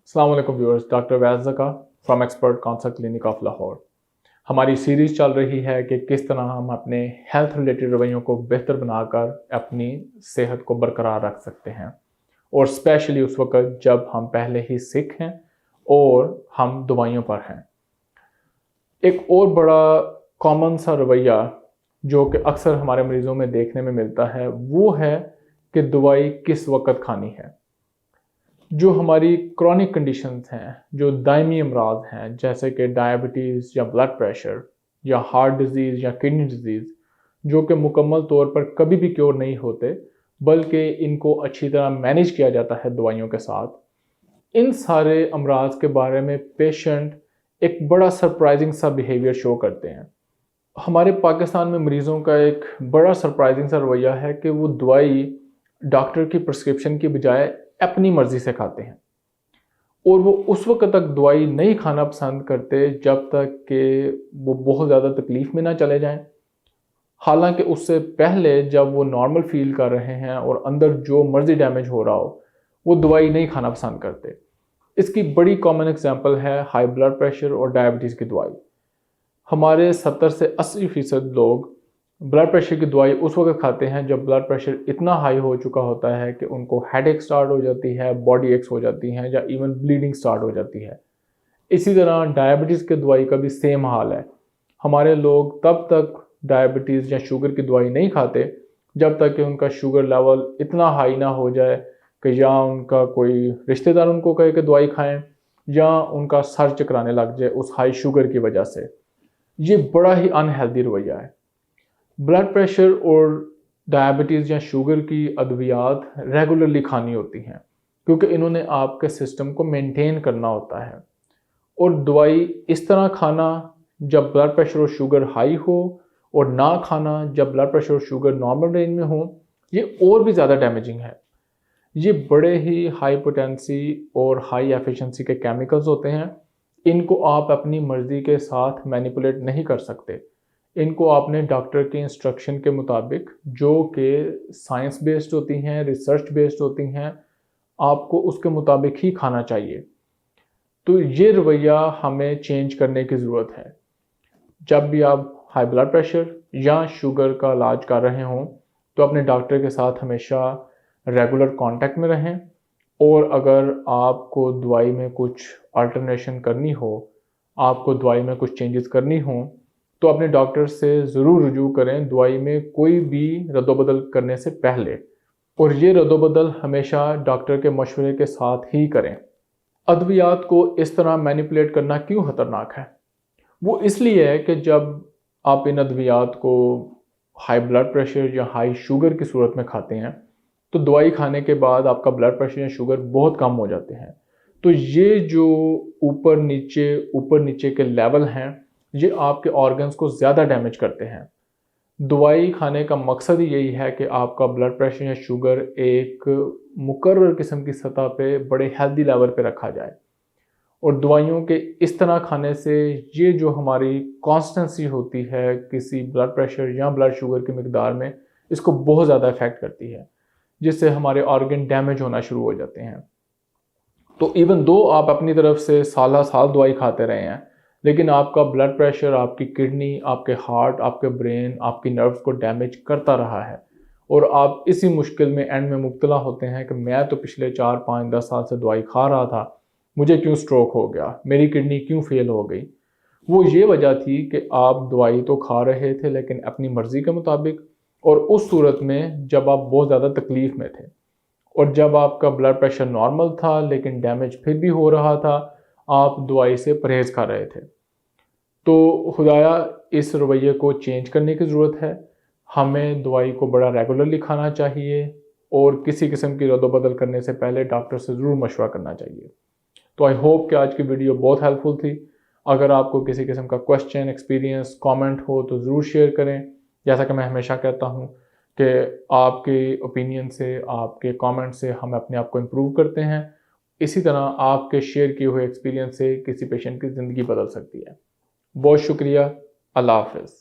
अस्सलाम वालेकुम viewers, doctor Waiz Zaka from expert counsellor clinic of Lahore. हमारी सीरीज़ चल रही है कि किस तरह हम अपने हेल्थ रिलेटेड रवैयों को बेहतर बनाकर अपनी सेहत को बरकरार रख सकते हैं, और स्पेशली उस वक़्त जब हम पहले ही सिक हैं और हम दवाइयों पर हैं। एक और बड़ा कॉमन सा रवैया जो कि अक्सर हमारे मरीज़ों में देखने में मिलता है वो है कि दवाई किस वक़्त खानी है। जो हमारी क्रॉनिक कंडीशंस हैं, जो दायमी अमराज हैं, जैसे कि डायबिटीज़ या ब्लड प्रेशर या हार्ट डिज़ीज़ या किडनी डिज़ीज़, जो कि मुकम्मल तौर पर कभी भी क्योर नहीं होते बल्कि इनको अच्छी तरह मैनेज किया जाता है दवाइयों के साथ। इन सारे अमराज के बारे में पेशेंट एक बड़ा सरप्राइजिंग सा बिहेवियर शो करते हैं। हमारे पाकिस्तान में मरीज़ों का एक बड़ा सरप्राइजिंग सा रवैया है कि वो दवाई डॉक्टर की प्रिस्क्रिप्शन की बजाय अपनी मर्ज़ी से खाते हैं, और वो उस वक्त तक दवाई नहीं खाना पसंद करते जब तक कि वो बहुत ज़्यादा तकलीफ़ में ना चले जाएं। हालांकि उससे पहले जब वो नॉर्मल फील कर रहे हैं और अंदर जो मर्ज़ी डैमेज हो रहा हो, वो दवाई नहीं खाना पसंद करते। इसकी बड़ी कॉमन एग्जांपल है हाई ब्लड प्रेशर और डायबिटीज़ की दवाई। हमारे 70 से 80% लोग ब्लड प्रेशर की दवाई उस वक्त खाते हैं जब ब्लड प्रेशर इतना हाई हो चुका होता है कि उनको हेडेक स्टार्ट हो जाती है, बॉडी एक्स हो जाती हैं या इवन ब्लीडिंग स्टार्ट हो जाती है। इसी तरह डायबिटीज़ की दवाई का भी सेम हाल है। हमारे लोग तब तक डायबिटीज़ या शुगर की दवाई नहीं खाते जब तक कि उनका शुगर लेवल इतना हाई ना हो जाए कि या उनका कोई रिश्तेदार उनको कहे कि दवाई खाएं या उनका सर चकराने लग जाए उस हाई शुगर की वजह से। ये बड़ा ही अनहेल्दी रवैया है। ब्लड प्रेशर और डायबिटीज़ या शुगर की अद्वियात रेगुलरली खानी होती हैं क्योंकि इन्होंने आपके सिस्टम को मेंटेन करना होता है, और दवाई इस तरह खाना जब ब्लड प्रेशर और शुगर हाई हो और ना खाना जब ब्लड प्रेशर और शुगर नॉर्मल रेंज में हो, ये और भी ज़्यादा डैमेजिंग है। ये बड़े ही हाई पोटेंसी और हाई एफिशिएंसी के केमिकल्स होते हैं। इनको आप अपनी मर्ज़ी के साथ मैनिपुलेट नहीं कर सकते। इनको आपने डॉक्टर के इंस्ट्रक्शन के मुताबिक, जो कि साइंस बेस्ड होती हैं, रिसर्च बेस्ड होती हैं, आपको उसके मुताबिक ही खाना चाहिए। तो ये रवैया हमें चेंज करने की ज़रूरत है। जब भी आप हाई ब्लड प्रेशर या शुगर का इलाज कर रहे हों तो अपने डॉक्टर के साथ हमेशा रेगुलर कांटेक्ट में रहें, और अगर आपको दवाई में कुछ अल्टरनेशन करनी हो, आपको दवाई में कुछ चेंजेस करनी हो, तो अपने डॉक्टर से ज़रूर रुजू करें दवाई में कोई भी रद्दोबदल करने से पहले, और ये रद्दोबदल हमेशा डॉक्टर के मशवरे के साथ ही करें। अद्वियात को इस तरह मैनिपुलेट करना क्यों ख़तरनाक है? वो इसलिए है कि जब आप इन अद्वियात को हाई ब्लड प्रेशर या हाई शुगर की सूरत में खाते हैं तो दवाई खाने के बाद आपका ब्लड प्रेशर या शुगर बहुत कम हो जाते हैं। तो ये जो ऊपर नीचे के लेवल हैं, ये आपके ऑर्गन्स को ज़्यादा डैमेज करते हैं। दवाई खाने का मकसद ही यही है कि आपका ब्लड प्रेशर या शुगर एक मुकर्रर किस्म की सतह पे बड़े हेल्दी लेवल पे रखा जाए, और दवाइयों के इस तरह खाने से ये जो हमारी कॉन्स्टेंसी होती है किसी ब्लड प्रेशर या ब्लड शुगर की मिकदार में, इसको बहुत ज़्यादा इफ़ेक्ट करती है, जिससे हमारे ऑर्गन डैमेज होना शुरू हो जाते हैं। तो इवन दो आप अपनी तरफ से साल दवाई खाते रहे हैं, लेकिन आपका ब्लड प्रेशर आपकी किडनी, आपके हार्ट, आपके ब्रेन, आपकी नर्व्स को डैमेज करता रहा है, और आप इसी मुश्किल में एंड में मुब्तला होते हैं कि मैं तो पिछले 4, 5, 10 साल से दवाई खा रहा था, मुझे क्यों स्ट्रोक हो गया, मेरी किडनी क्यों फेल हो गई। वो ये वजह थी कि आप दवाई तो खा रहे थे लेकिन अपनी मर्ज़ी के मुताबिक, और उस सूरत में जब आप बहुत ज़्यादा तकलीफ़ में थे, और जब आपका ब्लड प्रेशर नॉर्मल था लेकिन डैमेज फिर भी हो रहा था, आप दवाई से परहेज़ कर रहे थे। तो खुदाया इस रवैये को चेंज करने की ज़रूरत है। हमें दवाई को बड़ा रेगुलरली खाना चाहिए, और किसी किस्म की रद्दोबदल करने से पहले डॉक्टर से ज़रूर मशवरा करना चाहिए। तो आई होप कि आज की वीडियो बहुत हेल्पफुल थी। अगर आपको किसी किस्म का क्वेश्चन, एक्सपीरियंस, कमेंट हो तो ज़रूर शेयर करें। जैसा कि मैं हमेशा कहता हूँ कि आपके ओपिनियन से, आपके कमेंट से हम अपने आप को इम्प्रूव करते हैं। इसी तरह आपके शेयर किए हुए एक्सपीरियंस से किसी पेशेंट की ज़िंदगी बदल सकती है। बहुत शुक्रिया। अल्लाह हाफ़िज़।